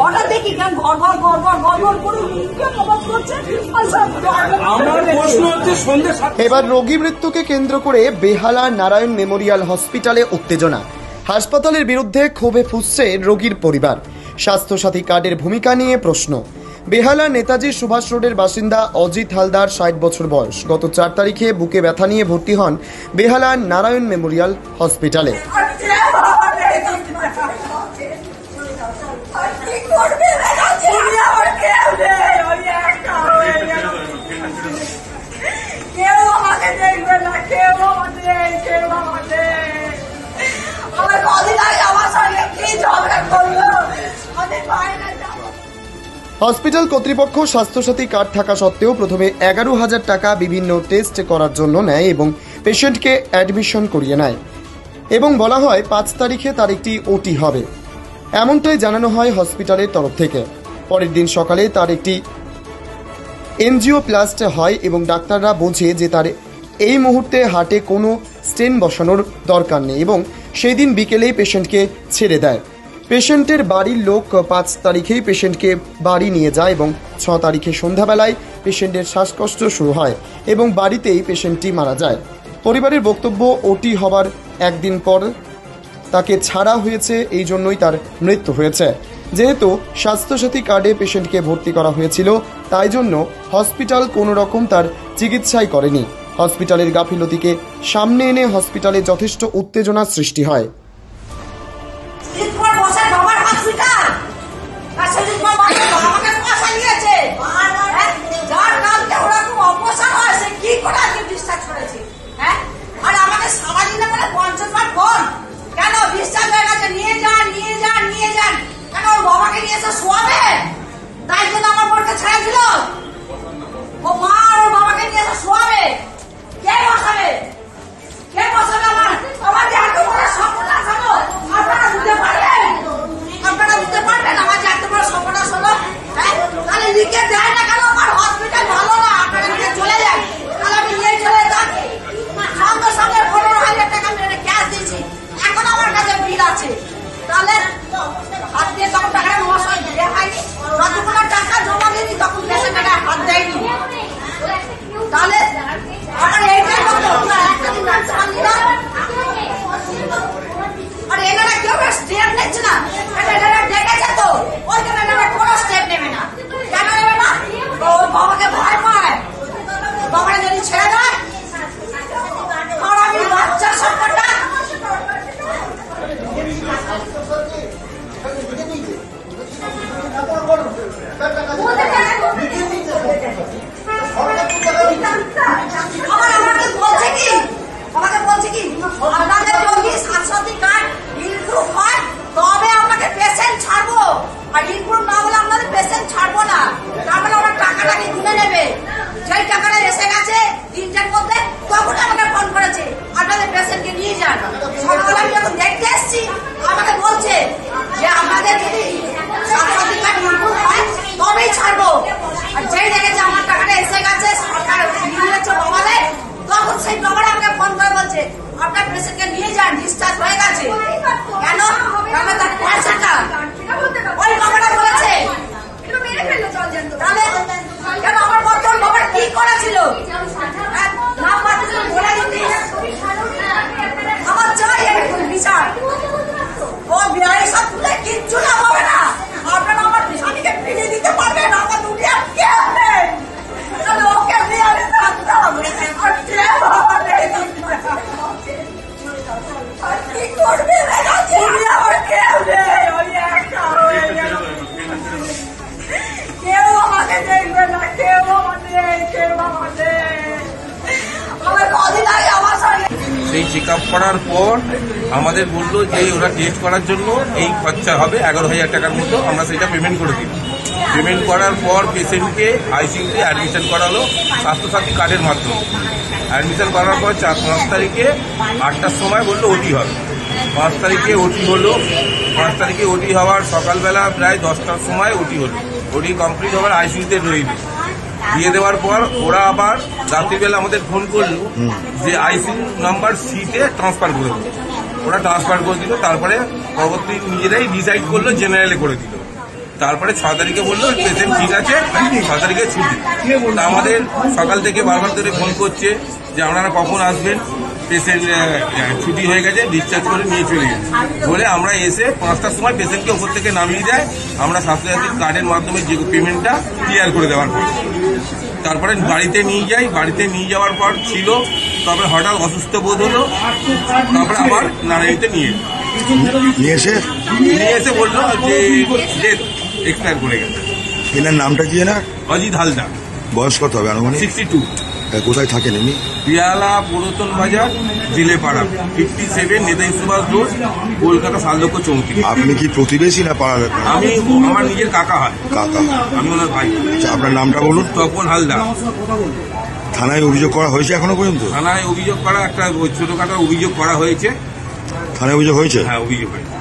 হঠাৎ দেখি কেন ঘর ঘর ঘর ঘর ঘর ঘর করে আওয়াজ করছে। আমার প্রশ্ন হচ্ছে সন্ধ্যে। এবার রোগী মৃত্যুকে কেন্দ্র করে বেহালা নারায়ণ মেমোরিয়াল হসপিটালে উত্তেজনা। হাসপাতালের বিরুদ্ধে ক্ষোভে ফুঁসছে রোগীর পরিবার। স্বাস্থ্যসাথী কার্ডের ভূমিকা নিয়ে প্রশ্ন। বেহালা নেতাজি সুভাষ রোডের বাসিন্দা অজিত হালদার 60 বছর বয়স। গত 4 তারিখে বুকে ব্যথা নিয়ে ভর্তি হন বেহালা নারায়ণ মেমোরিয়াল হসপিটালে। হসপিটাল কর্তৃপক্ষ স্বাস্থ্যসাথী কার্ড থাকা সত্ত্বেও প্রথমে 11,000 টাকা বিভিন্ন টেস্ট করার জন্য নেয় এবং পেশেন্টকে অ্যাডমিশন করিয়ে নেয় এবং বলা হয় 5 তারিখে তার একটি ওটি হবে, এমনটাই জানানো হয় হসপিটালের তরফ থেকে। পরের দিন সকালে তার একটি এনজিওপ্লাস্ট হয় এবং ডাক্তাররা বোঝে যে তার এই মুহূর্তে হার্টে কোনো স্টেন বসানোর দরকার নেই এবং সেই দিন বিকেলেই পেশেন্টকে ছেড়ে দেয়। পেশেন্টের বাড়ির লোক 5 তারিখেই পেশেন্টকে বাড়ি নিয়ে যায় এবং 6 তারিখে সন্ধ্যাবেলায় পেশেন্টের শ্বাসকষ্ট শুরু হয় এবং বাড়িতেই পেশেন্টটি মারা যায়। পরিবারের বক্তব্য, ওটি হবার একদিন পর তাকে ছাড়া হয়েছে, এই জন্যই তার মৃত্যু হয়েছে। যেহেতু স্বাস্থ্যসাথী কার্ডে পেশেন্টকে ভর্তি করা হয়েছিল, তাই জন্য হসপিটাল কোনো রকম তার চিকিৎসাই করেনি। হসপিটালের গাফিলতিকে সামনে এনে হসপিটালে যথেষ্ট উত্তেজনা সৃষ্টি হয়। সেই চেক আপ করার পর আমাদের বললো যে ওরা টেস্ট করার জন্য এই খরচা হবে 11,000 টাকার মতো। আমরা সেটা পেমেন্ট করে দিই। পেমেন্ট করার পর পেশেন্টকে আইসিইউতে অ্যাডমিশন করালো স্বাস্থ্যসাথী কার্ডের মাধ্যমে। অ্যাডমিশন করার পর 5 তারিখে 8টার সময় বললো ওটি হবে। 5 তারিখে ওটি হলো। 5 তারিখে ওটি হওয়ার সকালবেলা প্রায় 10টার সময় ওটি হলো। ওটি কমপ্লিট হওয়ার আইসিইউতে রইবে দিয়ে দেওয়ার পর ওরা আবার রাত্রিবেলা আমাদের ফোন করলো যে আইসিইউ নাম্বার সিতে ট্রান্সফার করে দিল। ওরা ট্রান্সফার করে দিল। তারপরে পরবর্তী নিজেরাই ডিসাইড করলো জেনারেলে করে দিল। তারপরে 6 তারিখে বললো পেশেন্ট ঠিক আছে, 6 তারিখে ছুটি। তা আমাদের সকাল থেকে বারবার ধরে ফোন করছে যে আপনারা কখন আসবেন, পেশেন্ট ছুটি হয়ে গেছে, ডিসচার্জ করে নিয়ে চলে গেছে বলে আমরা এসে 5টার সময় পেশেন্টকে ওপর থেকে নামিয়ে দেয়। আমরা স্বাস্থ্যসাথী কার্ডের মাধ্যমে যে পেমেন্টটা ক্লিয়ার করে দেওয়ার পর তারপরে বাড়িতে নিয়ে যাই। বাড়িতে নিয়ে যাওয়ার পর ছিল, তারপরে হঠাৎ অসুস্থ বোধ হলো, তারপরে আবার নারায়ণীতে নিয়ে এসে বললো যে ডেথ এক্সপায়ার করে গেছে। এনার নামটা কি না? অজিত হালদার। বয়স কত হবে আনুমানিক? 62। কোথায় থাকেন এমনি? পিয়ালা পুরাতন বাজার, জিলেপাড়া, 57 নেতাজি সুভাষ রোড, কলকাতা 7,34,000। আপনি কি প্রতিবেশী না পাড়ার? আমি আমার নিজের কাকা হয়, কাকা। আমি ওনার ভাই। আচ্ছা, আপনার নামটা বলুন। তপন হালদার। থানায় অভিযোগ করা হয়েছে এখনো পর্যন্ত? থানায় অভিযোগ করা, একটা ছোটখাটো অভিযোগ করা হয়েছে। থানায় অভিযোগ হয়েছে? হ্যাঁ, অভিযোগ হয়েছে।